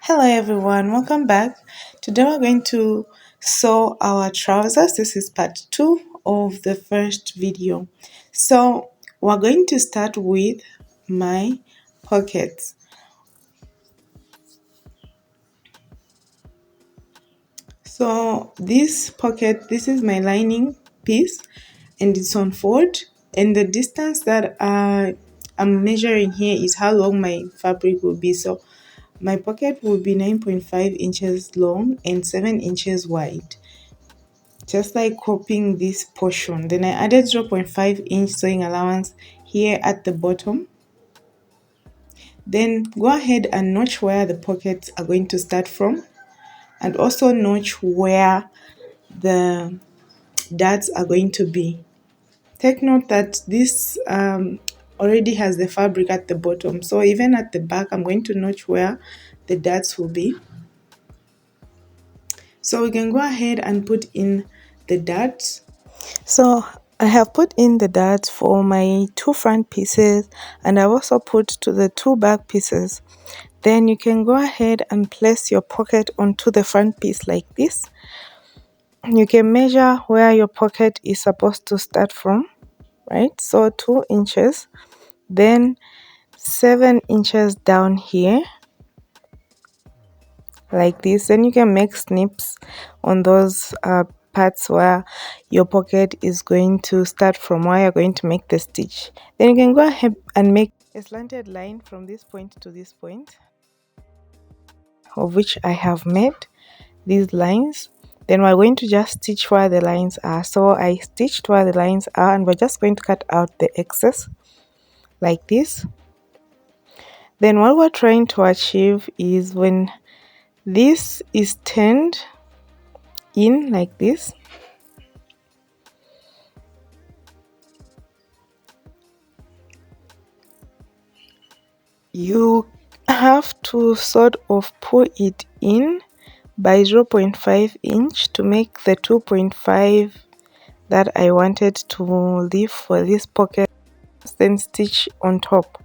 Hello everyone, welcome back. Today we're going to sew our trousers. This is part 2 of the first video. So we're going to start with my pockets. So this pocket, this is my lining piece and it's on fold, and the distance that I'm measuring here is how long my fabric will be. So my pocket will be 9.5 inches long and 7 inches wide, just like copying this portion. Then I added 0.5 inch sewing allowance here at the bottom. Then go ahead and notch where the pockets are going to start from, and also notch where the darts are going to be. Take note that this already has the fabric at the bottom, so even at the back I'm going to notch where the darts will be. So we can go ahead and put in the darts. So I have put in the darts for my 2 front pieces, and I've also put to the 2 back pieces. Then you can go ahead and place your pocket onto the front piece like this. You can measure where your pocket is supposed to start from, right? So 2 inches, then 7 inches down here like this. Then you can make snips on those parts where your pocket is going to start from, where you're going to make the stitch. Then you can go ahead and make a slanted line from this point to this point, of which I have made these lines. Then we're going to just stitch where the lines are. So I stitched where the lines are, and we're just going to cut out the excess like this. Then what we're trying to achieve is when this is turned in like this, you have to sort of pull it in by 0.5 inch to make the 2.5 that I wanted to leave for this pocket. Then stitch on top.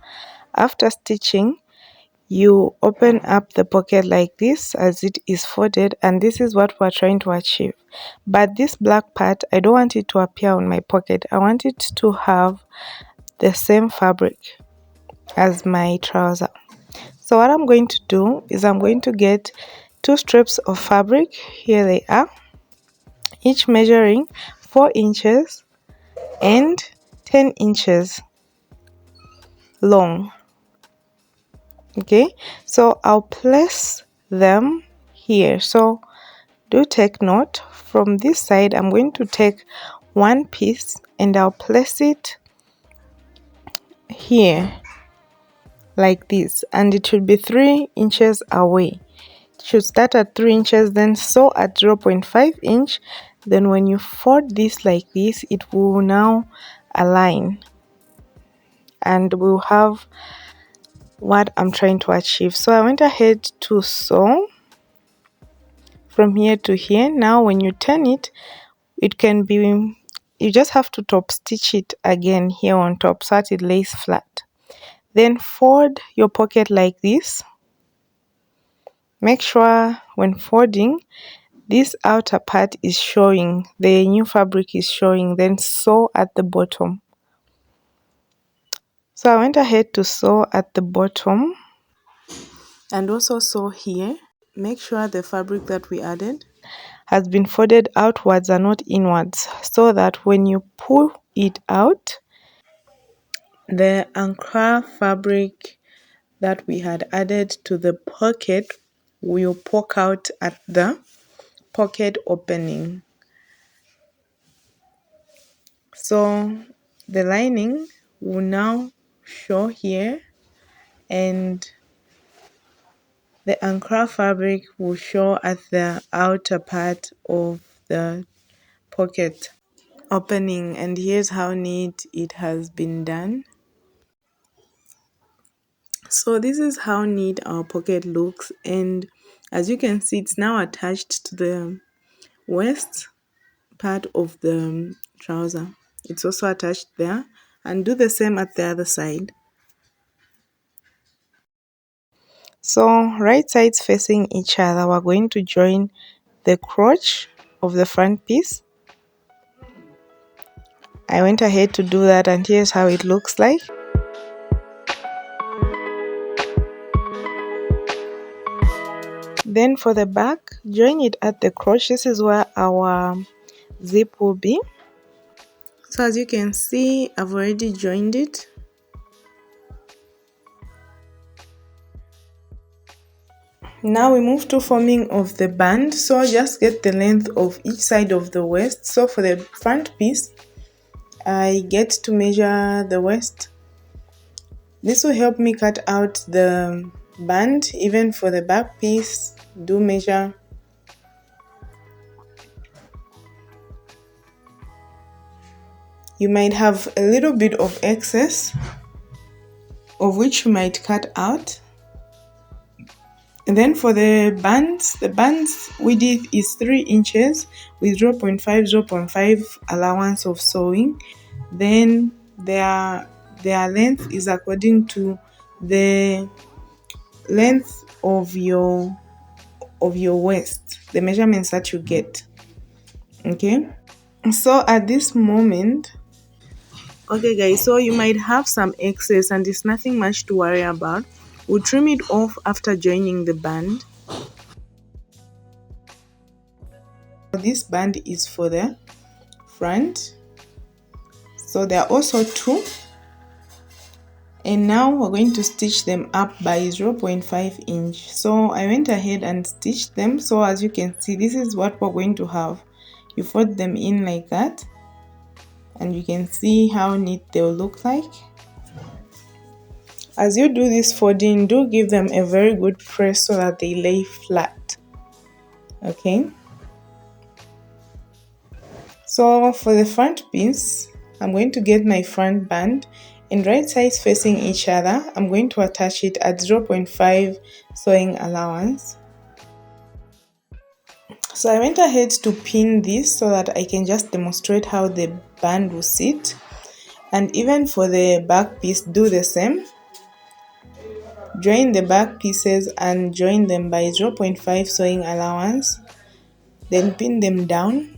After stitching, you open up the pocket like this as it is folded, and this is what we're trying to achieve. But this black part, I don't want it to appear on my pocket. I want it to have the same fabric as my trouser. So what I'm going to do is I'm going to get 2 strips of fabric. Here they are, each measuring 4 inches and 10 inches long. Okay, so I'll place them here. So do take note, from this side I'm going to take one piece and I'll place it here like this, and it should be 3 inches away. It should start at 3 inches, then sew at 0.5 inch. Then when you fold this like this, it will now align and we'll have what I'm trying to achieve. So I went ahead to sew from here to here. Now when you turn it, it can be, you just have to top stitch it again here on top so that it lays flat. Then fold your pocket like this. Make sure when folding, this outer part is showing, the new fabric is showing. Then sew at the bottom. So I went ahead to sew at the bottom and also sew here. Make sure the fabric that we added has been folded outwards and not inwards, so that when you pull it out, the ankara fabric that we had added to the pocket will poke out at the pocket opening. So the lining will now show here, and the ankara fabric will show at the outer part of the pocket opening. And here's how neat it has been done. So this is how neat our pocket looks, and as you can see, it's now attached to the waist part of the trouser. It's also attached there, and do the same at the other side. So right sides facing each other, we're going to join the crotch of the front piece. I went ahead to do that, and here's how it looks like. Then for the back, join it at the crotch. This is where our zip will be. So as you can see, I've already joined it. Now we move to forming of the band. So just get the length of each side of the waist. So for the front piece, I get to measure the waist. This will help me cut out the band. Even for the back piece, do measure. You might have a little bit of excess, of which you might cut out. And then for the band's width is 3 inches with 0.5 allowance of sewing. Then their length is according to the length of your waist, the measurements that you get. Okay, so at this moment, okay guys, so you might have some excess and it's nothing much to worry about. We'll trim it off after joining the band. This band is for the front, so there are also 2, and now we're going to stitch them up by 0.5 inch. So I went ahead and stitched them. So as you can see, this is what we're going to have. You fold them in like that, and you can see how neat they'll look like. As you do this folding, do give them a very good press so that they lay flat. Okay, so for the front piece, I'm going to get my front band, and right sides facing each other, I'm going to attach it at 0.5 sewing allowance. So I went ahead to pin this so that I can just demonstrate how the band will sit. And even for the back piece, do the same. Join the back pieces and join them by 0.5 sewing allowance. Then pin them down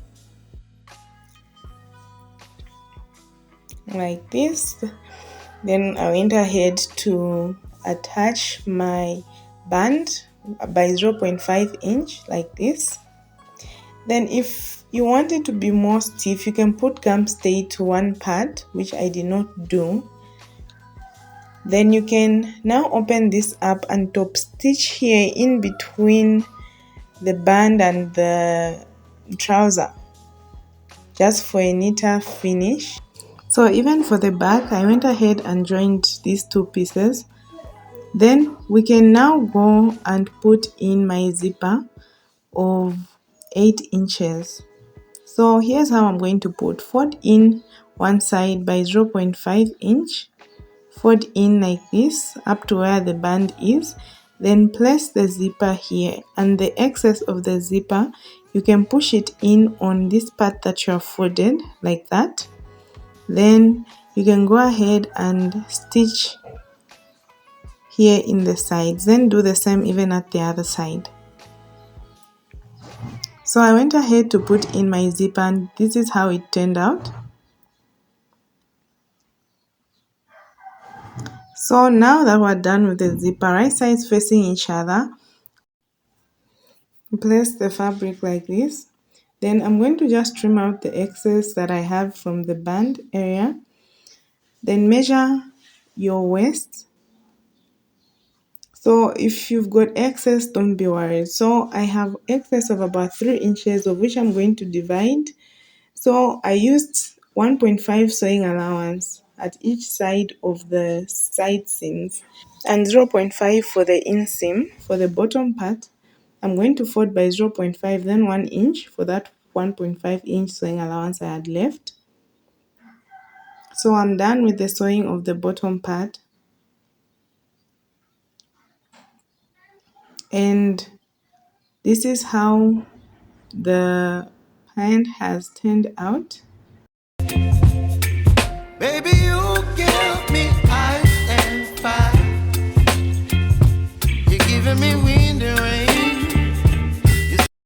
like this. Then I went ahead to attach my band by 0.5 inch like this. Then if you want it to be more stiff, you can put gum stay to one part, which I did not do. Then you can now open this up and top stitch here in between the band and the trouser, just for a neater finish. So even for the back, I went ahead and joined these 2 pieces. Then we can now go and put in my zipper of 8 inches. So here's how I'm going to put. Fold in one side by 0.5 inch. Fold in like this up to where the band is. Then place the zipper here, and the excess of the zipper, you can push it in on this part that you have folded like that. Then you can go ahead and stitch here in the sides. Then do the same even at the other side. So I went ahead to put in my zipper, and this is how it turned out. So now that we're done with the zipper, right sides facing each other, place the fabric like this. Then I'm going to just trim out the excess that I have from the band area. Then measure your waist. So if you've got excess, don't be worried. So I have excess of about 3 inches, of which I'm going to divide. So I used 1.5 sewing allowance at each side of the side seams and 0.5 for the inseam. For the bottom part, I'm going to fold by 0.5, then 1 inch for that 1.5 inch sewing allowance I had left. So I'm done with the sewing of the bottom part. And this is how the pant has turned out.